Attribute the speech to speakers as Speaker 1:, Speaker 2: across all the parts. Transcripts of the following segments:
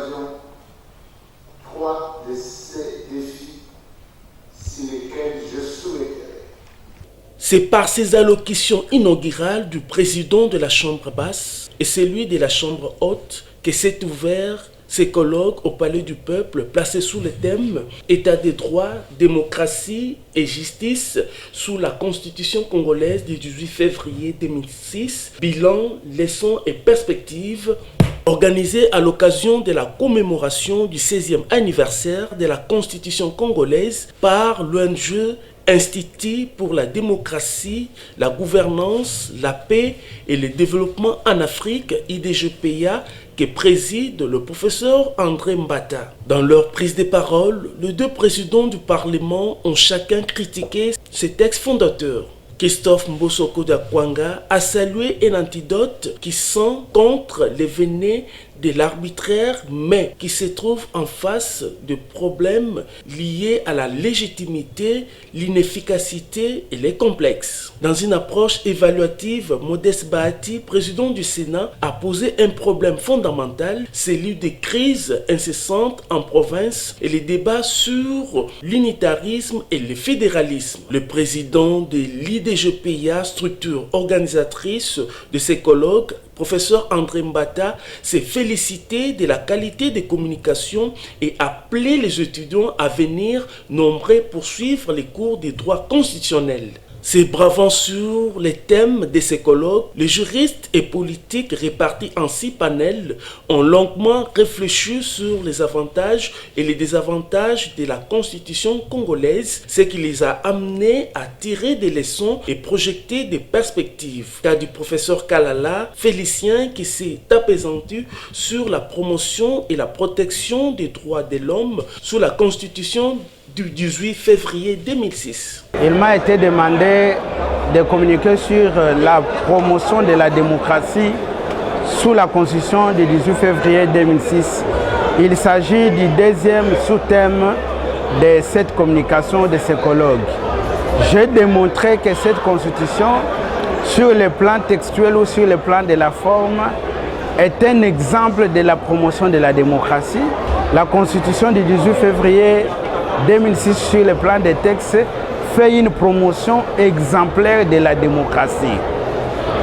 Speaker 1: occasion trois de ces défis sur lesquels je souhaiterais.
Speaker 2: C'est par ces allocutions inaugurales du président de la Chambre basse et celui de la Chambre haute que s'est ouvert ces colloques au Palais du Peuple placés sous le thème « État des droits, démocratie et justice sous la Constitution congolaise du 18 février 2006, bilan, leçons et perspectives » organisé à l'occasion de la commémoration du 16e anniversaire de la Constitution congolaise par l'ONG Institut pour la démocratie, la gouvernance, la paix et le développement en Afrique, IDGPA, que préside le professeur André Mbata. Dans leur prise de parole, les deux présidents du Parlement ont chacun critiqué ces textes fondateurs. Christophe Mbosoko Dakwanga a salué un antidote qui sent contre les venin de l'arbitraire, mais qui se trouve en face de problèmes liés à la légitimité, l'inefficacité et les complexes. Dans une approche évaluative, Modeste Bahati, président du Sénat, a posé un problème fondamental, celui des crises incessantes en province et les débats sur l'unitarisme et le fédéralisme. Le président de l'IDGPA, structure organisatrice de ces colloques, professeur André Mbata, s'est félicité de la qualité des communications et appelé les étudiants à venir nombreux pour suivre les cours des droits constitutionnels. Se bravant sur les thèmes de ces colloques, les juristes et politiques répartis en 6 panels ont longuement réfléchi sur les avantages et les désavantages de la Constitution congolaise, ce qui les a amenés à tirer des leçons et projeter des perspectives. Cas du professeur Kalala, Félicien, qui s'est apaisanti sur la promotion et la protection des droits de l'homme sous la Constitution du 18 février 2006.
Speaker 3: Il m'a été demandé de communiquer sur la promotion de la démocratie sous la Constitution du 18 février 2006. Il s'agit du deuxième sous-thème de cette communication de ces colloques. J'ai démontré que cette Constitution, sur le plan textuel ou sur le plan de la forme, est un exemple de la promotion de la démocratie. La Constitution du 18 février 2006 sur le plan des textes fait une promotion exemplaire de la démocratie.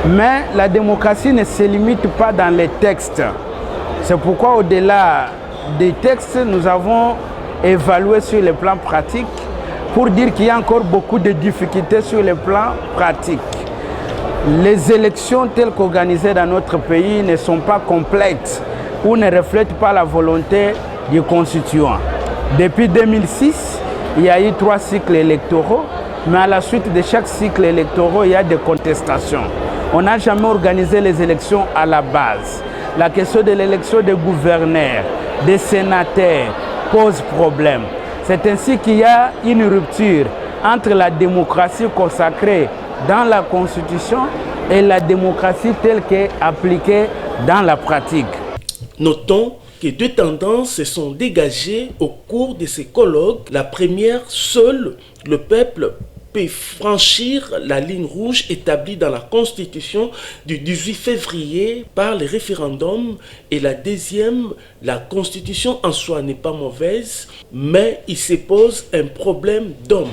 Speaker 3: Mais la démocratie ne se limite pas dans les textes. C'est pourquoi au-delà des textes, nous avons évalué sur le plan pratique pour dire qu'il y a encore beaucoup de difficultés sur le plan pratique. Les élections telles qu'organisées dans notre pays ne sont pas complètes ou ne reflètent pas la volonté du constituant. Depuis 2006, il y a eu 3 cycles électoraux, mais à la suite de chaque cycle électoral, il y a des contestations. On n'a jamais organisé les élections à la base. La question de l'élection des gouverneurs, des sénateurs pose problème. C'est ainsi qu'il y a une rupture entre la démocratie consacrée dans la Constitution et la démocratie telle qu'elle est appliquée dans la pratique.
Speaker 2: Notons que 2 tendances se sont dégagées au cours de ces colloques. La première, seul le peuple peut franchir la ligne rouge établie dans la Constitution du 18 février par le référendum. Et la deuxième, la Constitution en soi n'est pas mauvaise, mais il se pose un problème d'homme.